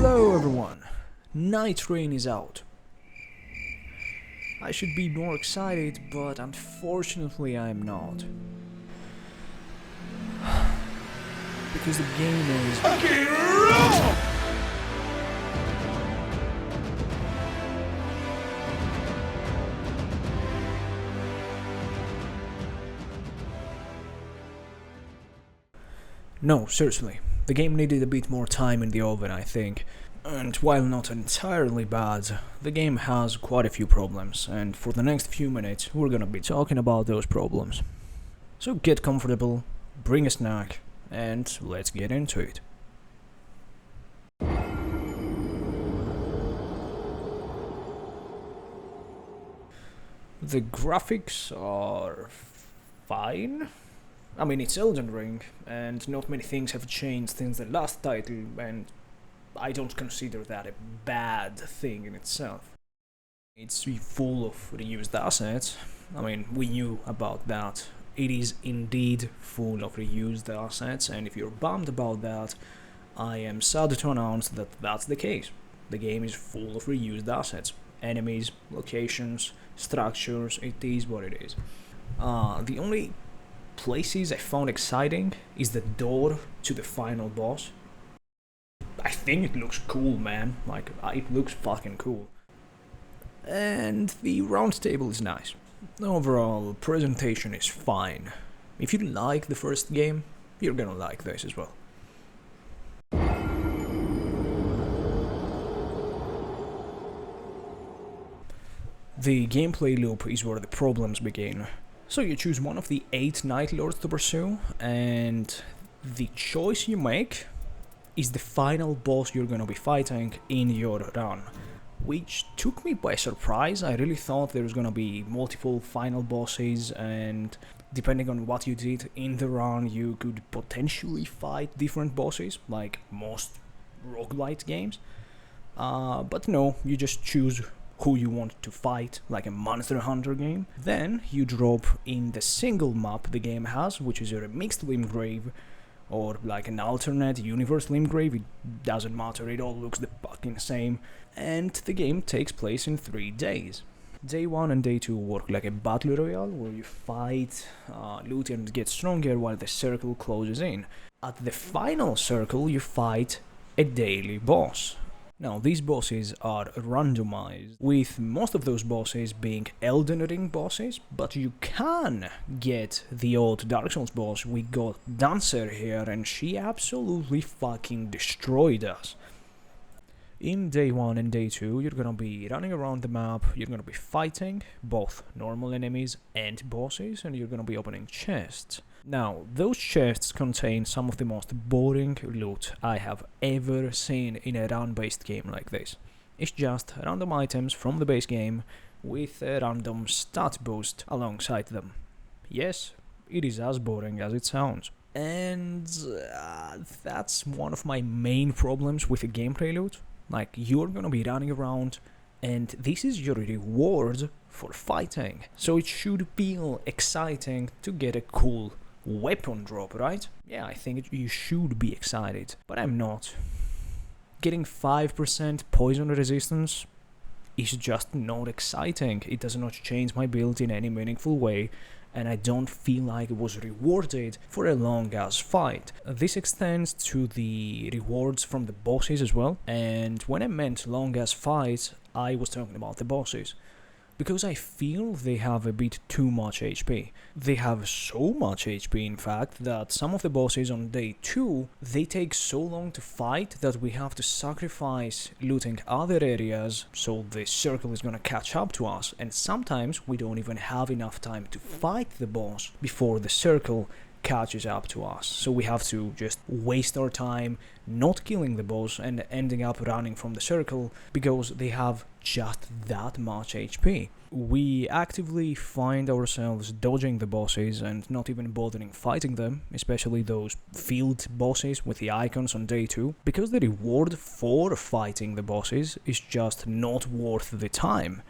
Hello everyone, Nightreign is out. I should be more excited, but unfortunately I am not. Because the game is fucking raw! No, seriously, the game needed a bit more time in the oven, I think. And while not entirely bad, the game has quite a few problems, and for the next few minutes we're gonna be talking about those problems. So get comfortable, bring a snack, and let's get into it. The graphics are fine. I mean, it's Elden Ring, and not many things have changed since the last title, and I don't consider that a bad thing in itself. It's full of reused assets. I mean, we knew about that. It is indeed full of reused assets, and if you're bummed about that, I am sad to announce that that's the case. The game is full of reused assets. Enemies, locations, structures, it is what it is. The only places I found exciting is the door to the final boss. I think it looks cool, man. Like, it looks fucking cool. And the round table is nice. Overall, presentation is fine. If you like the first game, you're gonna like this as well. The gameplay loop is where the problems begin. So you choose one of the 8 Night Lords to pursue, and the choice you make is the final boss you're gonna be fighting in your run, which took me by surprise. I really thought there was gonna be multiple final bosses, and depending on what you did in the run, you could potentially fight different bosses, like most roguelite games. But no, you just choose who you want to fight, like a Monster Hunter game. Then you drop in the single map the game has, which is a remixed Limgrave, or like an alternate universe Limgrave, it doesn't matter, it all looks the fucking same. And the game takes place in 3 days. Day 1 and Day 2 work like a battle royale, where you fight, loot and get stronger while the circle closes in. At the final circle you fight a daily boss. Now, these bosses are randomized, with most of those bosses being Elden Ring bosses, but you can get the old Dark Souls boss. We got Dancer here, and she absolutely fucking destroyed us. In Day 1 and Day 2, you're gonna be running around the map, you're gonna be fighting both normal enemies and bosses, and you're gonna be opening chests. Now, those chests contain some of the most boring loot I have ever seen in a run-based game like this. It's just random items from the base game with a random stat boost alongside them. Yes, it is as boring as it sounds. And that's one of my main problems with the gameplay loot. Like, you're gonna be running around, and this is your reward for fighting. So it should feel exciting to get a cool weapon drop, right? Yeah, I think you should be excited, but I'm not. Getting 5% poison resistance is just not exciting. It does not change my build in any meaningful way, and I don't feel like it was rewarded for a long-ass fight. This extends to the rewards from the bosses as well, and when I meant long-ass fights, I was talking about the bosses. Because I feel they have a bit too much HP. They have so much HP, in fact, that some of the bosses on Day 2, they take so long to fight that we have to sacrifice looting other areas, so the circle is gonna catch up to us, and sometimes we don't even have enough time to fight the boss before the circle catches up to us. So we have to just waste our time not killing the boss and ending up running from the circle because they have just that much HP. We actively find ourselves dodging the bosses and not even bothering fighting them, especially those field bosses with the icons on Day 2, because the reward for fighting the bosses is just not worth the time.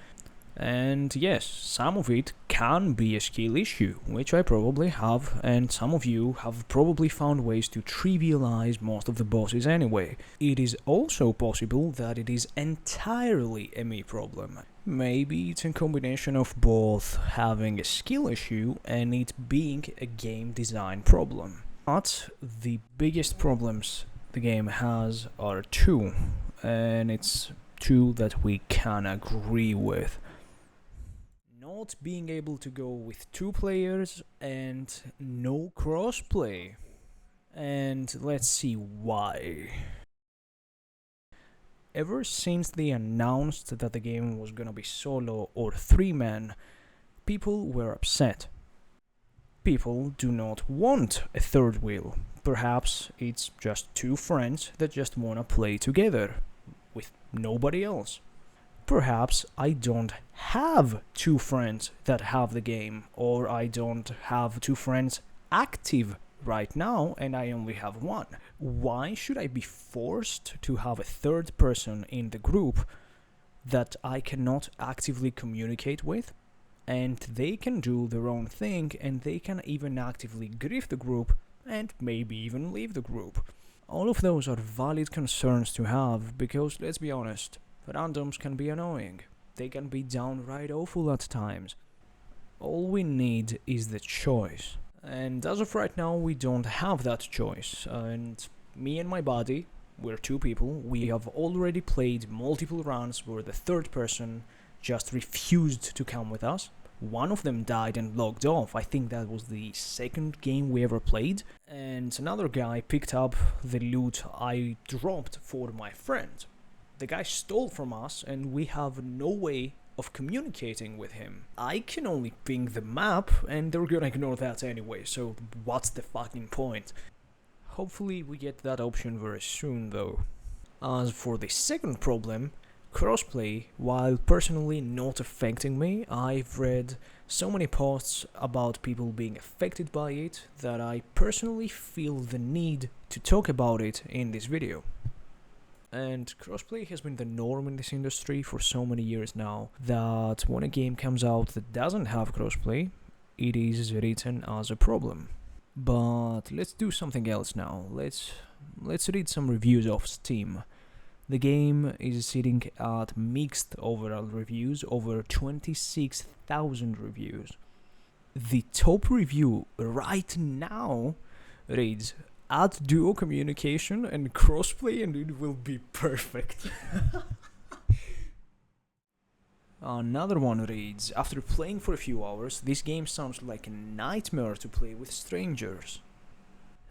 And yes, some of it can be a skill issue, which I probably have, and some of you have probably found ways to trivialize most of the bosses anyway. It is also possible that it is entirely a me problem. Maybe it's a combination of both having a skill issue and it being a game design problem. But the biggest problems the game has are two, and it's two that we can agree with. Not being able to go with 2 players and no crossplay. And let's see why. Ever since they announced that the game was gonna be solo or 3-man, people were upset. People do not want a third wheel. Perhaps it's just 2 friends that just wanna play together with nobody else. Perhaps I don't have 2 friends that have the game, or I don't have 2 friends active right now and I only have 1. Why should I be forced to have a third person in the group that I cannot actively communicate with? And they can do their own thing and they can even actively grief the group and maybe even leave the group. All of those are valid concerns to have because, let's be honest, randoms can be annoying. They can be downright awful at times. All we need is the choice. And as of right now, we don't have that choice. And me and my buddy, we're 2 people, we have already played multiple rounds where the third person just refused to come with us. One of them died and logged off. I think that was the second game we ever played. And another guy picked up the loot I dropped for my friend. The guy stole from us and we have no way of communicating with him. I can only ping the map and they're gonna ignore that anyway, so what's the fucking point? Hopefully we get that option very soon though. As for the second problem, crossplay, while personally not affecting me, I've read so many posts about people being affected by it that I personally feel the need to talk about it in this video. And crossplay has been the norm in this industry for so many years now that when a game comes out that doesn't have crossplay, it is written as a problem. But let's do something else now. Let's read some reviews off Steam. The game is sitting at mixed overall reviews, over 26,000 reviews. The top review right now reads, "Add duo communication and crossplay and it will be perfect." Another one reads, "After playing for a few hours, this game sounds like a nightmare to play with strangers."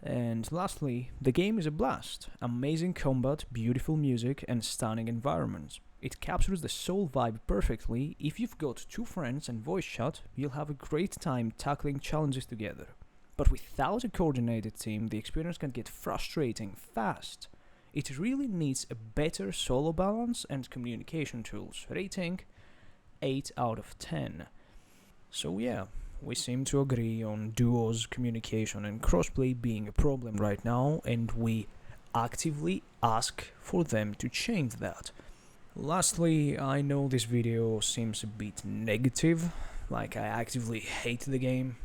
And lastly, "The game is a blast. Amazing combat, beautiful music, and stunning environments. It captures the soul vibe perfectly. If you've got 2 friends and voice chat, you'll have a great time tackling challenges together. But without a coordinated team, the experience can get frustrating fast. It really needs a better solo balance and communication tools." Rating 8 out of 10. So yeah, we seem to agree on duos, communication and crossplay being a problem right now, and we actively ask for them to change that. Lastly, I know this video seems a bit negative, like I actively hate the game.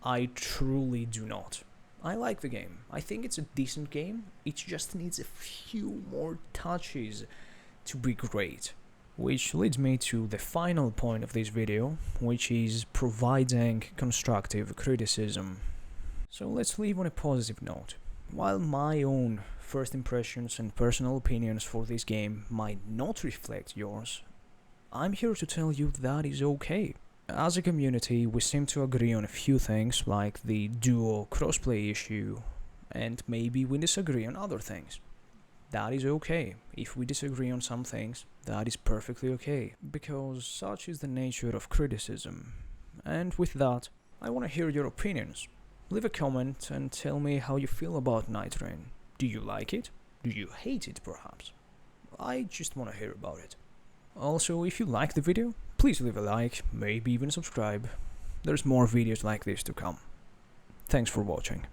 I truly do not. I like the game. I think it's a decent game. It just needs a few more touches to be great. Which leads me to the final point of this video, which is providing constructive criticism. So let's leave on a positive note. While my own first impressions and personal opinions for this game might not reflect yours, I'm here to tell you that is okay. As a community, we seem to agree on a few things like the duo crossplay issue, and maybe we disagree on other things. That is okay. If we disagree on some things, that is perfectly okay, because such is the nature of criticism. And with that, I want to hear your opinions. Leave a comment and tell me how you feel about Nightreign. Do you like it? Do you hate it perhaps? I just want to hear about it. Also, if you like the video, please leave a like, maybe even subscribe. There's more videos like this to come. Thanks for watching.